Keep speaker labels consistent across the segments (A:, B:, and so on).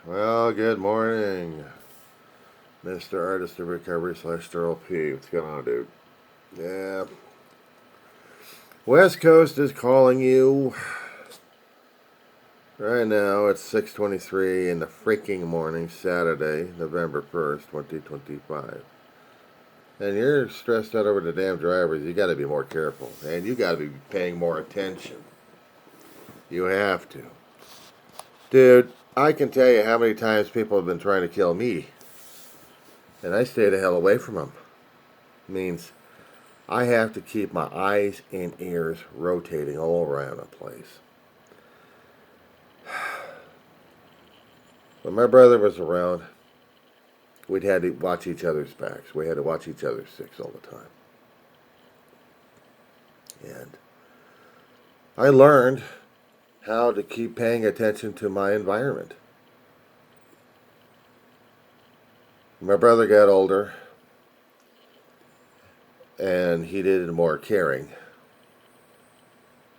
A: Well, good morning, Mr. Artist of Recovery / Darryl P. What's going on, dude? Yeah. West Coast is calling you. Right now, it's 6:23 in the freaking morning, Saturday, November 1st, 2025. And you're stressed out over the damn drivers. You got to be more careful. And you got to be paying more attention. You have to. Dude, I can tell you how many times people have been trying to kill me. And I stay the hell away from them. Means I have to keep my eyes and ears rotating all around the place. When my brother was around, we'd had to watch each other's backs. We had to watch each other's six all the time. And I learned how to keep paying attention to my environment. My brother got older, and he did more caring.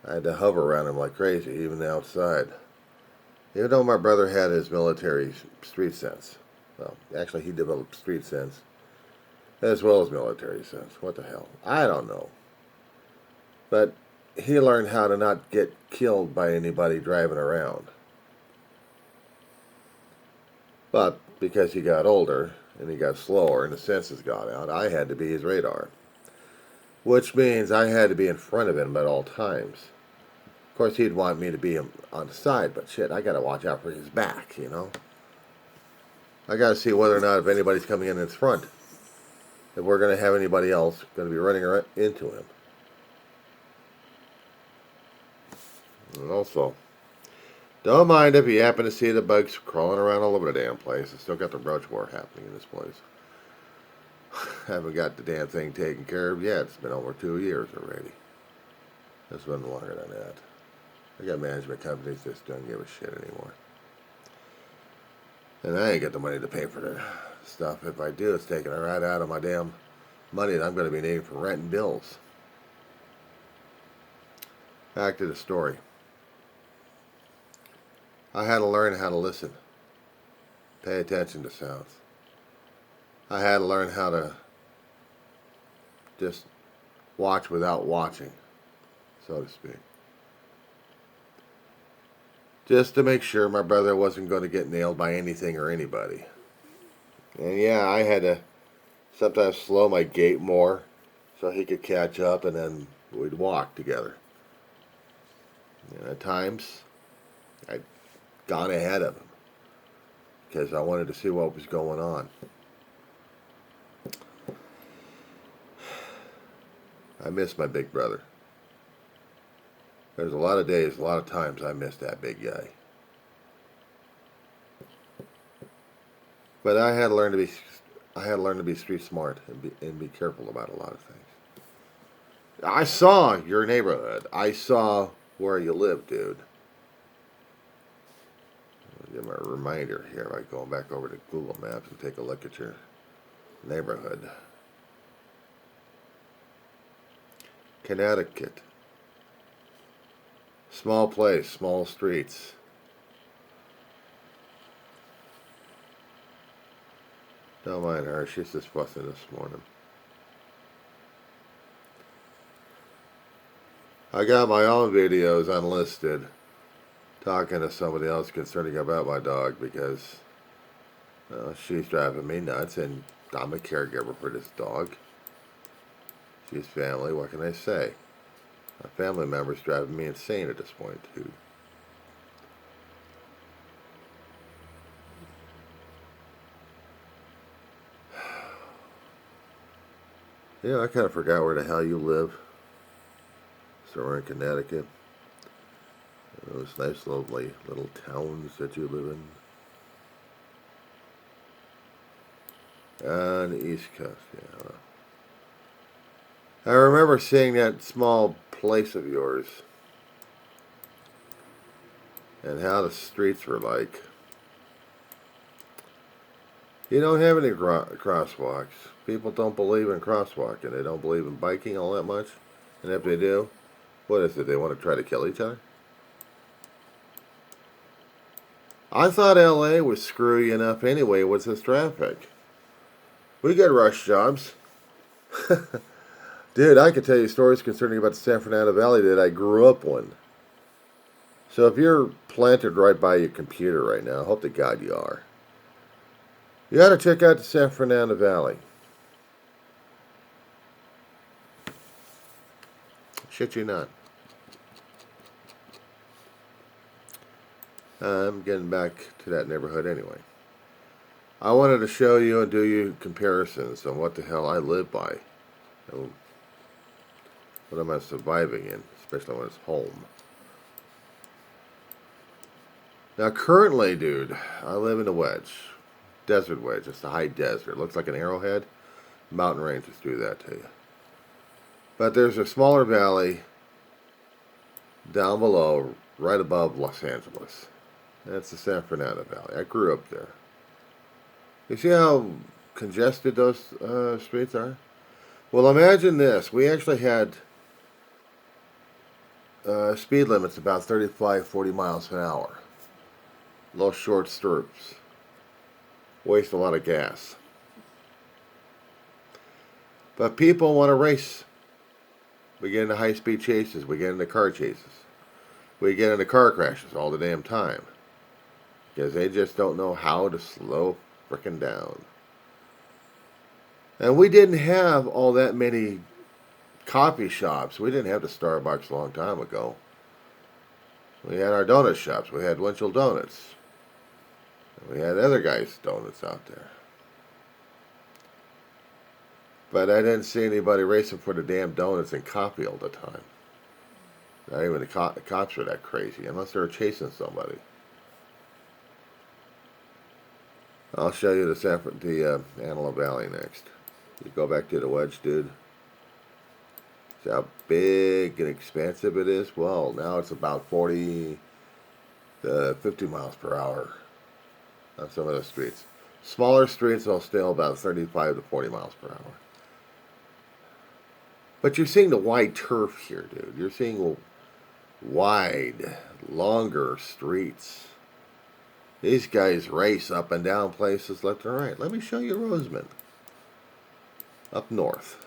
A: I had to hover around him like crazy, even outside. Even though my brother had his military street sense. Well, actually, he developed street sense as well as military sense. What the hell? I don't know. But he learned how to not get killed by anybody driving around. But because he got older and he got slower and the senses got out, I had to be his radar. Which means I had to be in front of him at all times. Of course, he'd want me to be on the side, but shit, I gotta watch out for his back, you know? I gotta see whether or not if anybody's coming in his front. If we're gonna have anybody else gonna be running into him. And also, don't mind if you happen to see the bugs crawling around all over the damn place. I still got the roach war happening in this place. Haven't got the damn thing taken care of yet. It's been over 2 years already. It's been longer than that. I got management companies that just don't give a shit anymore. And I ain't got the money to pay for the stuff. If I do, it's taking it right out of my damn money that I'm going to be needing for rent and bills. Back to the story. I had to learn how to listen. Pay attention to sounds. I had to learn how to just watch without watching, so to speak. Just to make sure my brother wasn't going to get nailed by anything or anybody. And yeah, I had to sometimes slow my gait more so he could catch up, and then we'd walk together. And at times, I'd gone ahead of him because I wanted to see what was going on. I miss my big brother. There's a lot of days, a lot of times I miss that big guy. But I had to learn to be street smart and be careful about a lot of things. I saw your neighborhood. I saw where you live, dude. I'll give me a reminder here by going back over to Google Maps and take a look at your neighborhood. Connecticut. Small place, small streets. Don't mind her, she's just fussing this morning. I got my own videos unlisted talking to somebody else concerning about my dog because she's driving me nuts and I'm a caregiver for this dog. She's family, what can I say? My family member's driving me insane at this point, too. Yeah, I kind of forgot where the hell you live. So we're in Connecticut. Those nice lovely little towns that you live in. On the East Coast, yeah. I remember seeing that small place of yours and how the streets were like. You don't have any crosswalks. People don't believe in crosswalking. They don't believe in biking all that much. And if they do, what is it? They want to try to kill each other? I thought LA was screwy enough anyway with this traffic. We get rush jobs. Dude, I could tell you stories concerning about the San Fernando Valley that I grew up in. So if you're planted right by your computer right now, I hope to God you are. You ought to check out the San Fernando Valley. Shit you not. I'm getting back to that neighborhood anyway. I wanted to show you and do you comparisons on what the hell I live by. And what am I surviving in, especially when it's home. Now currently, dude, I live in a wedge. Desert wedge. It's the high desert. It looks like an arrowhead. Mountain ranges do that to you. But there's a smaller valley down below, right above Los Angeles. That's the San Fernando Valley. I grew up there. You see how congested those streets are? Well, imagine this. We actually had speed limits about 35, 40 miles an hour. Little short strips. Waste a lot of gas. But people want to race. We get into high-speed chases. We get into car chases. We get into car crashes all the damn time. Because they just don't know how to slow frickin' down. And we didn't have all that many coffee shops. We didn't have the Starbucks a long time ago. We had our donut shops. We had Winchell Donuts. We had other guys' donuts out there. But I didn't see anybody racing for the damn donuts and coffee all the time. Not even the cops were that crazy, unless they were chasing somebody. I'll show you the Antelope Valley next. You go back to the wedge, dude. See how big and expansive it is? Well, now it's about 40 to 50 miles per hour on some of the streets. Smaller streets will still about 35 to 40 miles per hour. But you're seeing the wide turf here, dude. You're seeing wide, longer streets. These guys race up and down places left and right. Let me show you Roseman. Up north.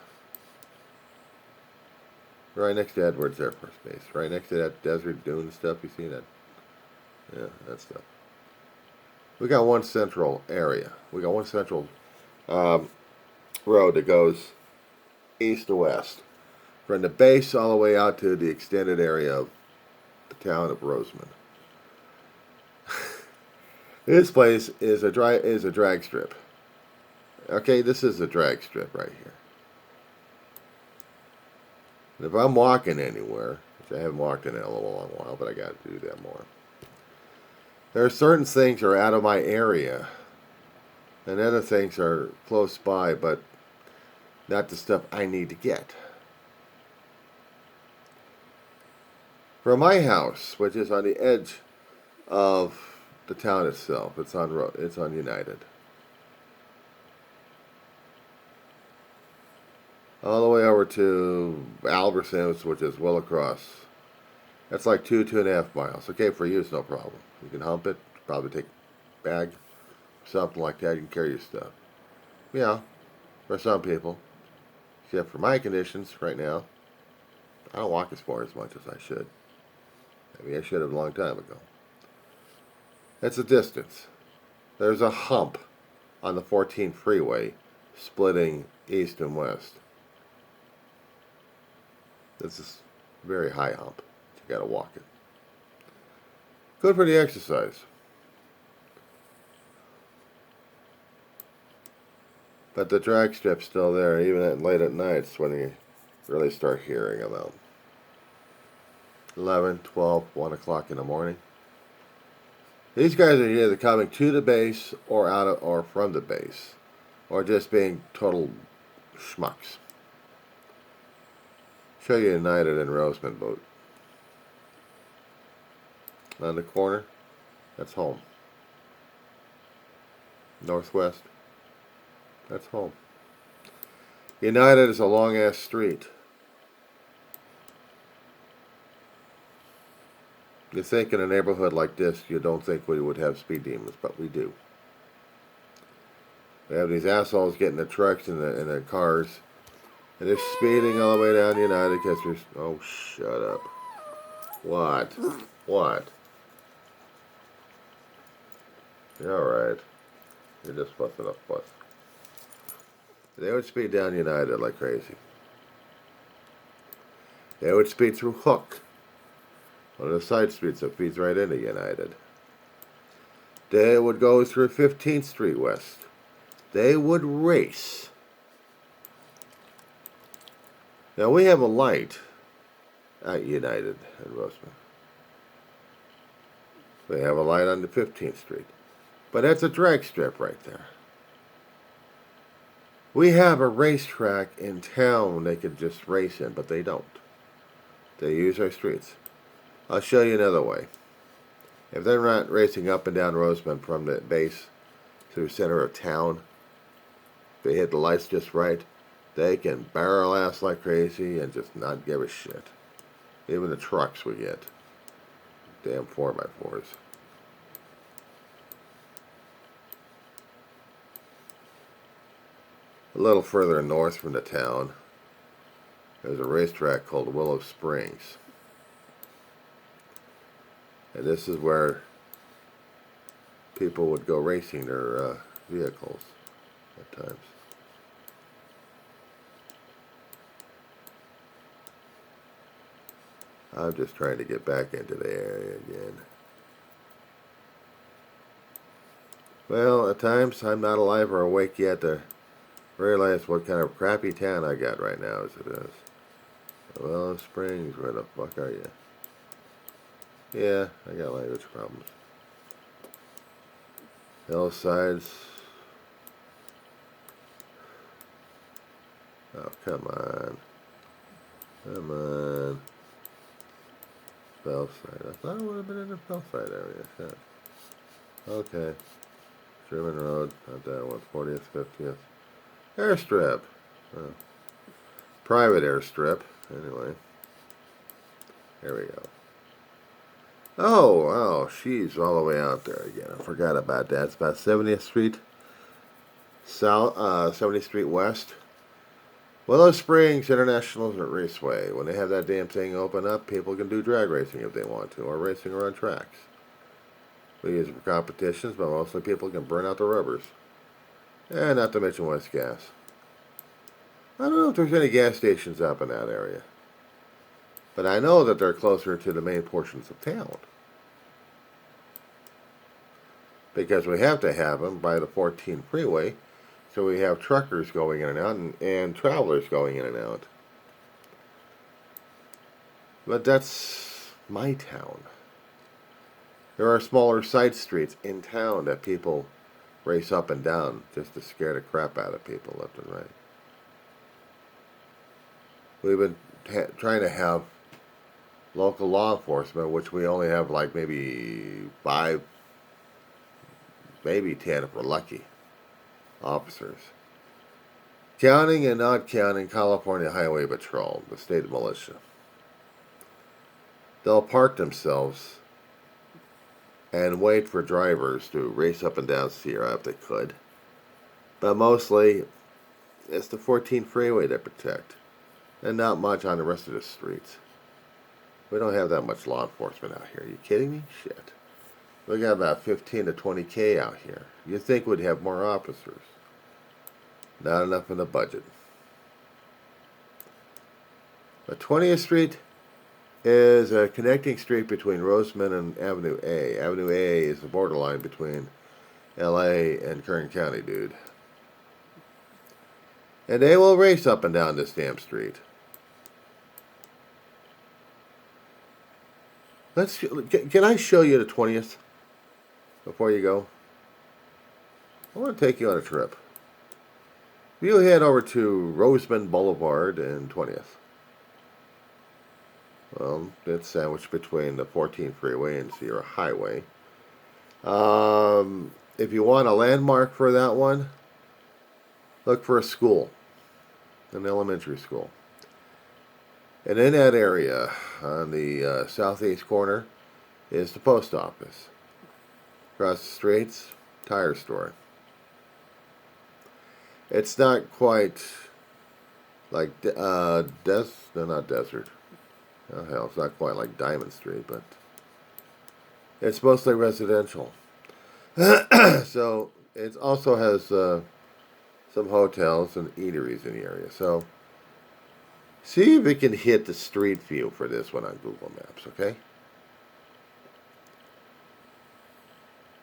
A: Right next to Edwards Air Force Base. Right next to that desert dune stuff. You see that? Yeah, that stuff. We got one central area. We got one central road that goes east to west. From the base all the way out to the extended area of the town of Roseman. This place is a drag strip. Okay, this is a drag strip right here. And if I'm walking anywhere, which I haven't walked in a long while, but I got to do that more. There are certain things that are out of my area, and other things are close by, but not the stuff I need to get. From my house, which is on the edge of the town itself, it's on United. All the way over to Albertsons, which is well across. That's like 2.5 miles. Okay, for you, it's no problem. You can hump it, probably take a bag, something like that. You can carry your stuff. Yeah, for some people. Except for my conditions right now, I don't walk as far as much as I should. Maybe I should have a long time ago. That's a distance. There's a hump on the 14 freeway splitting east and west. This is a very high hump. You gotta walk it. Good for the exercise. But the drag strip's still there, even at late at nights when you really start hearing them out. 11, 12, 1 o'clock in the morning. These guys are either coming to the base or from the base, or just being total schmucks. Show you United and Roseman boat. On the corner, that's home. Northwest, that's home. United is a long ass street. You think in a neighborhood like this, you don't think we would have speed demons, but we do. We have these assholes getting the trucks and the cars, and they're speeding all the way down United because there's... Oh, shut up. What? What? You're alright. You're just fussing up fuss. They would speed down United like crazy. They would speed through Hook, one of the side streets that feeds right into United. They would go through 15th Street West. They would race. Now we have a light at United and Roseman. We have a light on the 15th Street. But that's a drag strip right there. We have a racetrack in town they could just race in, but they don't. They use our streets. I'll show you another way. If they're not racing up and down Roseman from the base to the center of town, if they hit the lights just right, they can barrel ass like crazy and just not give a shit. Even the trucks we get. Damn 4x4s. A little further north from the town, there's a racetrack called Willow Springs. And this is where people would go racing their vehicles at times. I'm just trying to get back into the area again. Well, at times I'm not alive or awake yet to realize what kind of crappy town I got right now as it is. Willow Springs, where the fuck are you? Yeah, I got language problems. Hillsides. Oh, come on. Come on. Bellside. I thought it would have been in the Bellside area. Shit. Okay. Sherman Road. Not that one. 40th, 50th. Airstrip. Oh. Private airstrip. Anyway. There we go. Oh, she's all the way out there again. I forgot about that. It's about 70th Street South, 70th Street West. Willow Springs International Raceway. When they have that damn thing open up, people can do drag racing if they want to, or racing around tracks. We use it for competitions, but mostly people can burn out the rubbers. And not to mention West Gas. I don't know if there's any gas stations up in that area. But I know that they're closer to the main portions of town. Because we have to have them by the 14 freeway. So we have truckers going in and out and travelers going in and out. But that's my town. There are smaller side streets in town that people race up and down just to scare the crap out of people left and right. We've been trying to have local law enforcement, which we only have like maybe 5, maybe 10 if we're lucky, officers. Counting and not counting California Highway Patrol, the state militia. They'll park themselves and wait for drivers to race up and down Sierra if they could. But mostly, it's the 14 freeway they protect, and not much on the rest of the streets. We don't have that much law enforcement out here. Are you kidding me? Shit. We got about 15 to 20K out here. You'd think we'd have more officers. Not enough in the budget. But 20th Street is a connecting street between Roseman and Avenue A. Avenue A is the borderline between LA and Kern County, dude. And they will race up and down this damn street. Can I show you the 20th before you go? I want to take you on a trip. You head over to Roseman Boulevard and 20th. Well, it's sandwiched between the 14 freeway and Sierra Highway. If you want a landmark for that one, look for a school, an elementary school. And in that area, on the southeast corner, is the post office. Across the street's tire store. It's not quite like no, not Desert. Oh hell, it's not quite like Diamond Street, but it's mostly residential. So it also has some hotels and eateries in the area. So see if we can hit the street view for this one on Google Maps, okay?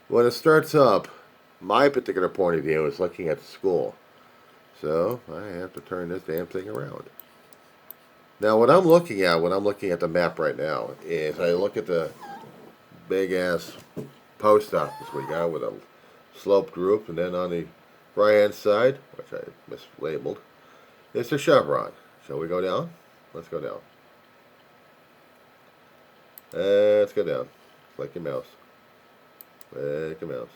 A: When it starts up, my particular point of view is looking at the school. So I have to turn this damn thing around. Now what I'm looking at when I'm looking at the map right now is I look at the big ass post office we got with a sloped roof, and then on the right hand side, which I mislabeled, is the Chevron. Shall we go down? Let's go down. Let's go down. Click your mouse. Click your mouse.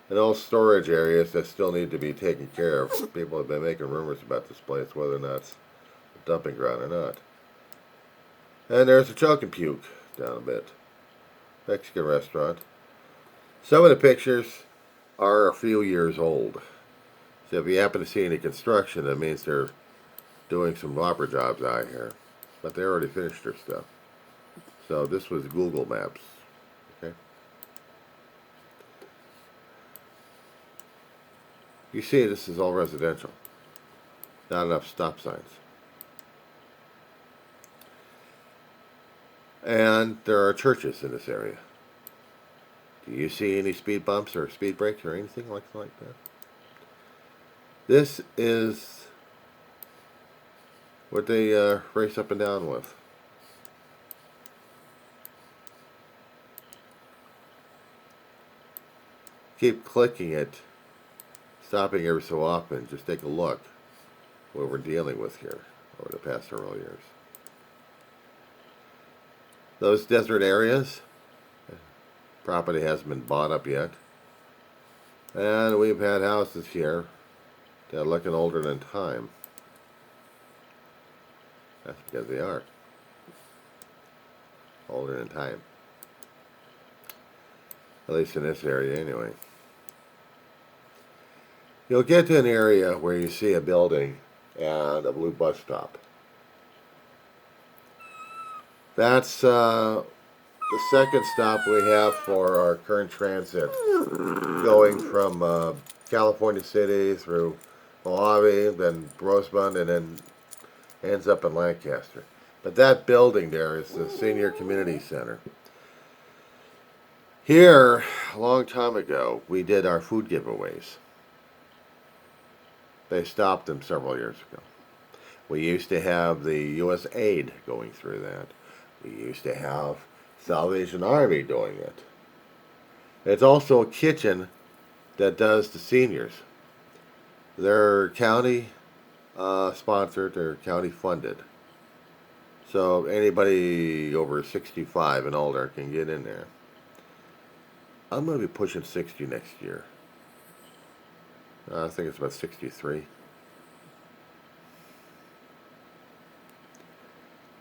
A: And all storage areas that still need to be taken care of. People have been making rumors about this place, whether or not it's a dumping ground or not. And there's a Choke and Puke down a bit. Mexican restaurant. Some of the pictures are a few years old. So if you happen to see any construction, that means they're doing some robber jobs out here. But they already finished their stuff. So this was Google Maps. Okay. You see, this is all residential. Not enough stop signs. And there are churches in this area. Do you see any speed bumps or speed breaks or anything like that? This is what they race up and down with. Keep clicking it, stopping every so often. Just take a look what we're dealing with here over the past several years. Those desert areas, property hasn't been bought up yet. And we've had houses here that are looking older than time. That's because they are older than time. At least in this area anyway. You'll get to an area where you see a building and a blue bus stop. That's the second stop we have for our current transit, going from California City through Mojave, then Rosebud, and then ends up in Lancaster. But that building there is the Senior Community Center. Here, a long time ago, we did our food giveaways. They stopped them several years ago. We used to have the U.S. Aid going through that. We used to have Salvation Army doing it. It's also a kitchen that does the seniors. They're county sponsored, they're county funded. So anybody over 65 and older can get in there. I'm going to be pushing 60 next year. I think it's about 63.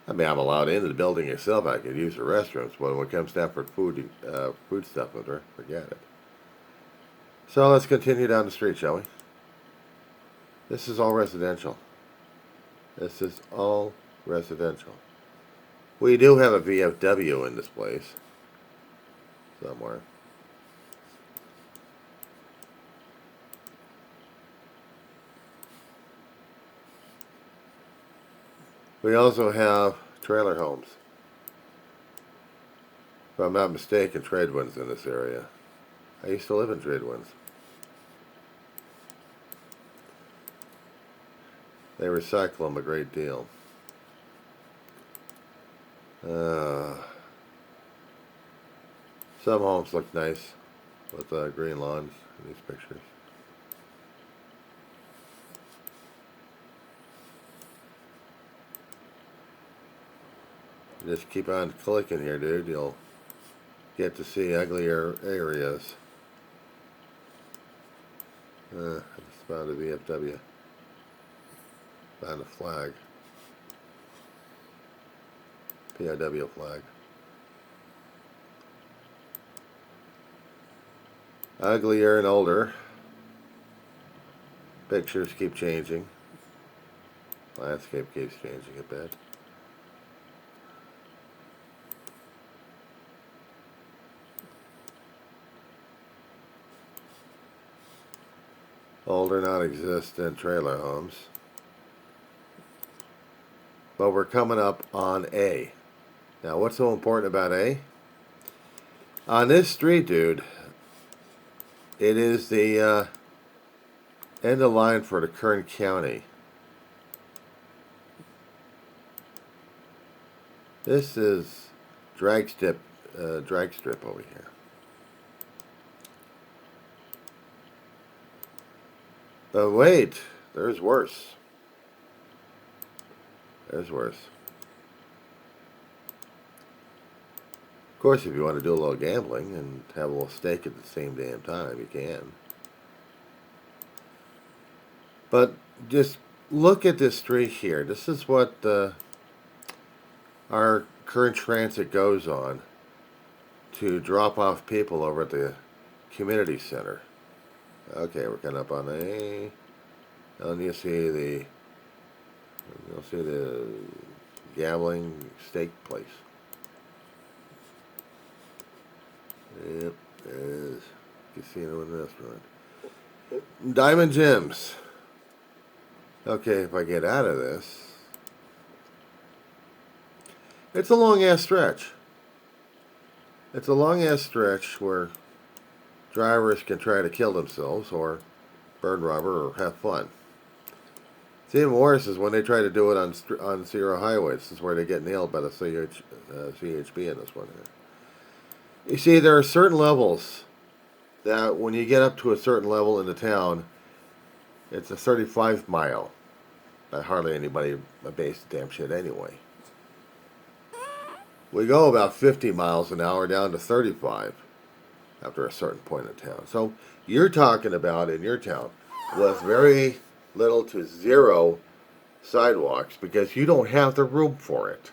A: I mean, I'm allowed into the building itself. I could use the restrooms, but when it comes down for food stuff, forget it. So let's continue down the street, shall we? This is all residential. This is all residential. We do have a VFW in this place somewhere. We also have trailer homes. If I'm not mistaken, Tradewinds in this area. I used to live in Tradewinds. They recycle them a great deal. Some homes look nice with green lawns in these pictures. Just keep on clicking here, dude. You'll get to see uglier areas. I just found a VFW. Found a flag. POW flag. uglier and older. Pictures keep changing. Landscape keeps changing a bit. Older, non-existent trailer homes. But we're coming up on A. Now, what's so important about A? On this street, dude, it is the end of line for the Kern County. This is drag strip over here. But wait, there's worse. There's worse. Of course, if you want to do a little gambling and have a little stake at the same damn time, you can. But just look at this street here. This is what our current transit goes on to drop off people over at the community center. Okay, we're coming up on A. And you'll see the gambling stake place. Yep, there's casino and restaurant. Diamond Gems. Okay, if I get out of this, it's a long ass stretch. It's a long ass stretch where drivers can try to kill themselves or burn rubber or have fun. It's even worse is when they try to do it on zero highways. This is where they get nailed by the CHB in this one here. You see, there are certain levels that when you get up to a certain level in the town, it's a 35 mile. Not hardly anybody obeys the damn shit anyway. We go about 50 miles an hour down to 35 after a certain point in town. So you're talking about in your town with very little to zero sidewalks because you don't have the room for it.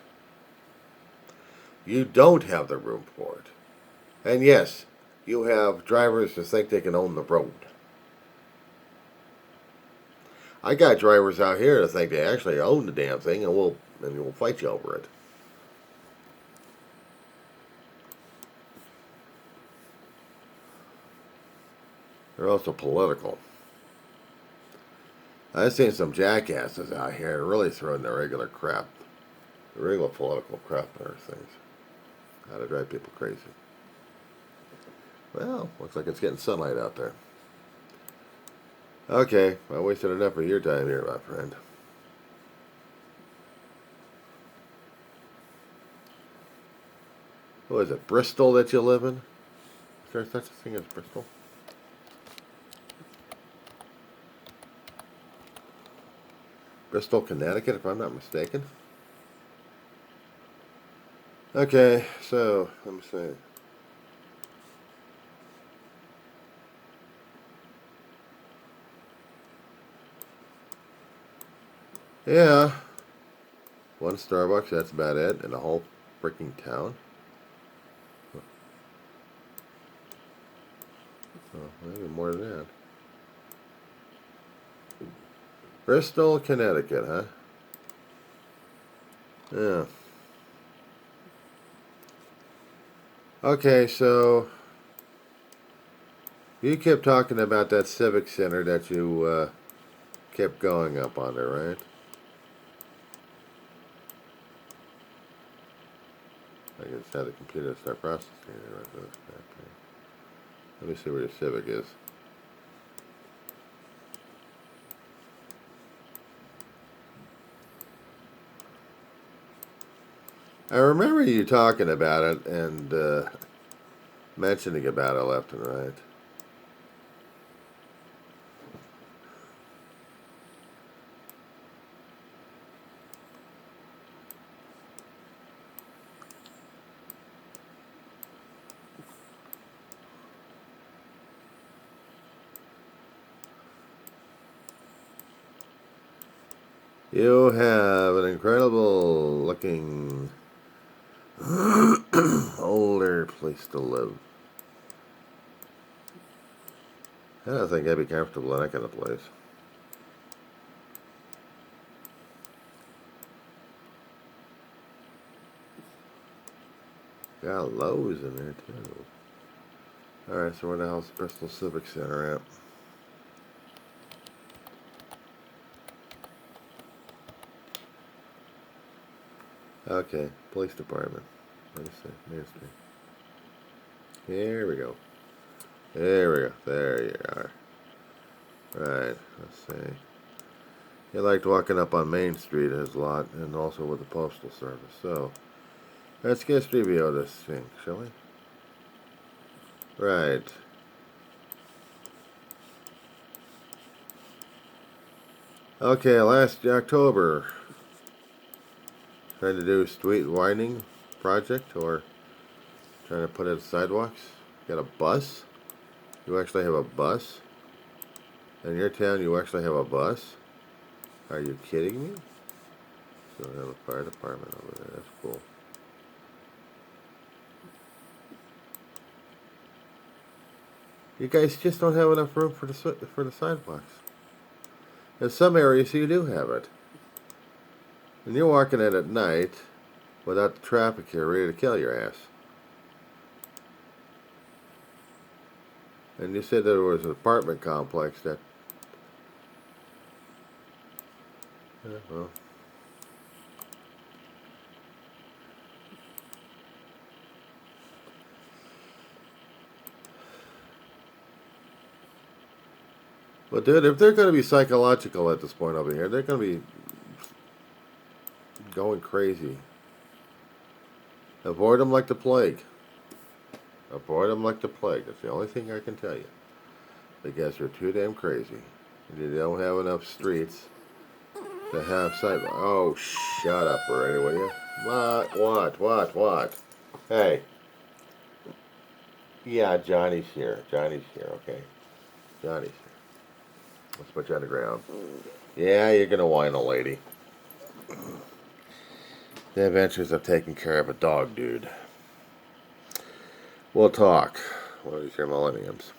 A: You don't have the room for it. And yes, you have drivers that think they can own the road. I got drivers out here that think they actually own the damn thing and will fight you over it. They're also political. I've seen some jackasses out here really throwing the regular political crap on things. How to drive people crazy. Well, looks like it's getting sunlight out there. Okay, I wasted enough of your time here, my friend. What is it, Bristol that you live in? Is there such a thing as Bristol? Bristol, Connecticut, if I'm not mistaken. Okay, so, let me see. Yeah. One Starbucks, that's about it, in the whole freaking town. Oh, maybe more than that. Bristol, Connecticut, huh? Yeah. Okay, so you kept talking about that civic center that you kept going up on there, right? I just had the computer start processing it right there. Okay. Let me see where your civic is. I remember you talking about it and mentioning about it left and right. You have an incredible looking older place to live. I don't think I'd be comfortable in that kind of place. Got Lowe's in there too. Alright, so where the hell's Bristol Civic Center at? Okay, police department. Let's see, Main Street. Here we go. There we go. There you are. Right, let's see. He liked walking up on Main Street his lot, and also with the Postal Service. So, let's get review this thing, shall we? Right. Okay, last October, trying to do a street widening project, or trying to put in sidewalks. Got a bus? You actually have a bus? In your town, you actually have a bus? Are you kidding me? So we have a fire department over there. That's cool. You guys just don't have enough room for the sidewalks. In some areas, you do have it. And you're walking in at night without the traffic here, ready to kill your ass. And you said there was an apartment complex that... well... But dude, if they're going to be psychological at this point over here, they're going to be going crazy. Avoid them like the plague. Avoid them like the plague. That's the only thing I can tell you. Because they're too damn crazy. And you don't have enough streets to have sidewalks. Oh, shut up already, will you? What? Hey. Yeah, Johnny's here. Okay? Johnny's here. Let's put you on the ground. Yeah, you're going to whine a lady. The adventures of taking care of a dog, dude. We'll talk one of these here millenniums.